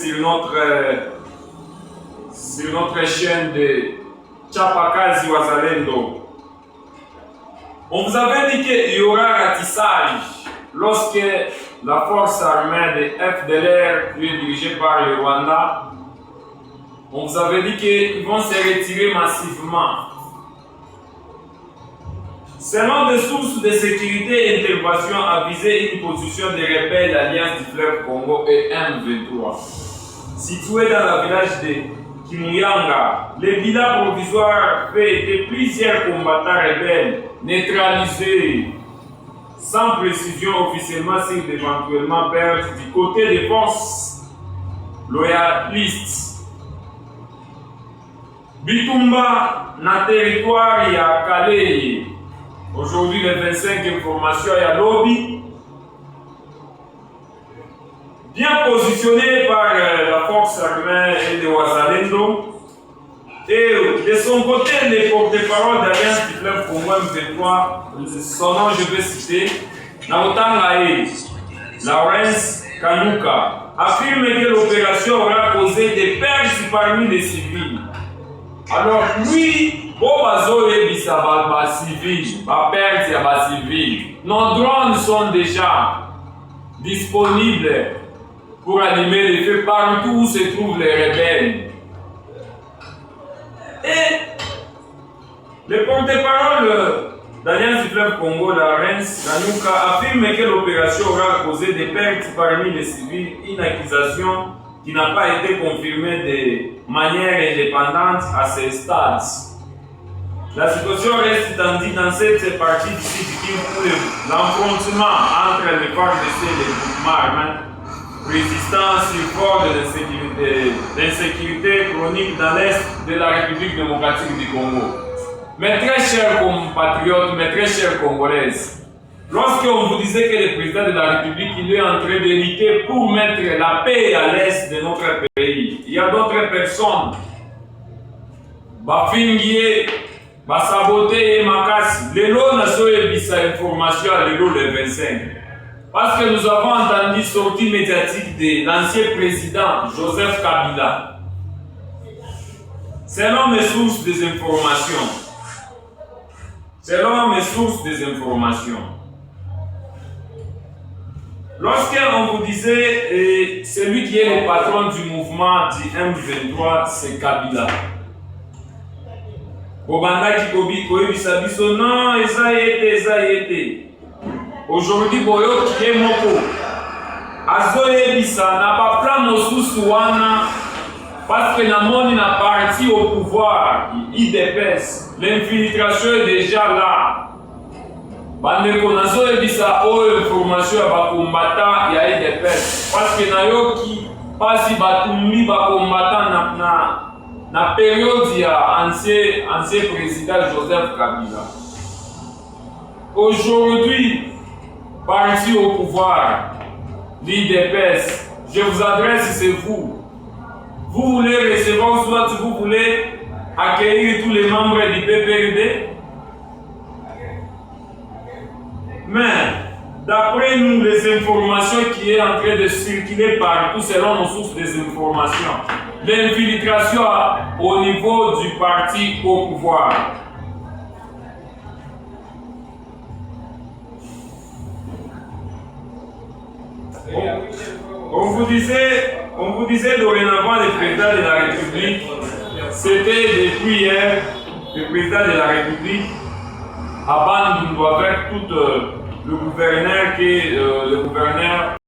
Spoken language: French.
sur notre chaîne de Chapakazi Wazalendo. On vous avait dit qu'il y aura ratissage lorsque la force armée de FDLR, qui est dirigée par le Rwanda, on vous avait dit qu'ils vont se retirer massivement. Selon des sources de sécurité et intervention a visé une position des rebelles d'Alliance du fleuve Congo et M23. Situé dans le village de Kimuyanga, le bilan provisoire fait de plusieurs combattants rebelles neutralisés, sans précision officiellement sur d'éventuellement pertes du côté des forces loyalistes. Bitumba, na territoire ya Calais. Aujourd'hui, le 25 information à Lobby, bien positionné par la force armée et de Wazalendo. Et de son côté, les porte-parole d'Alliance du fleuve Congo M23, son nom je vais citer, Naotangae, Lawrence Kanyuka, affirme que l'opération aura causé des pertes parmi les civils. Alors lui, nos drones sont déjà disponibles pour animer les feux partout où se trouvent les rebelles. Et le porte-parole d'Alliance du fleuve Congo, Lawrence Kanyuka, affirme que l'opération aura causé des pertes parmi les civils, une accusation qui n'a pas été confirmée de manière indépendante à ce stade. La situation reste tendue dans cette partie du site pour l'affrontement entre les FARDC et les groupements armés résistants sur fond de l'insécurité chronique dans l'est de la République démocratique du Congo. Mes très chers compatriotes, mes très chers Congolaises, lorsqu'on vous disait que le président de la République il est en train de lutter pour mettre la paix à l'est de notre pays, il y a d'autres personnes, Bafingier, Basaboté et Makasi, Lelo n'a pas sa information à Lelo le 25. Parce que nous avons entendu sortie médiatique de l'ancien président Joseph Kabila. Selon mes sources des informations, lorsqu'on vous disait celui qui est le patron du mouvement du M23, c'est Kabila. Bobanda Kikobi Koyebi Biso, non, eza été. Aujourd'hui, Boyo qui est moko. Azoyebisa n'a pas plan mosusu wana parce que Namoni n'a parti au pouvoir, IDPS. L'infiltration est déjà là. Bandeko nazoyebisa oyo information ya bakombata ya IDPS parce que nayoki pasi batumbi bakombata na période ya ancien président Joseph Kabila. Aujourd'hui, parti au pouvoir, l'IDPS, je vous adresse, c'est vous. Vous voulez recevoir, soit vous voulez accueillir tous les membres du PPRD. Mais, d'après nous, les informations qui est en train de circuler partout selon nos sources des informations, l'infiltration au niveau du parti au pouvoir. On vous disait dorénavant le président de la République, c'était depuis hier le président de la République abandonne avec tout le gouverneur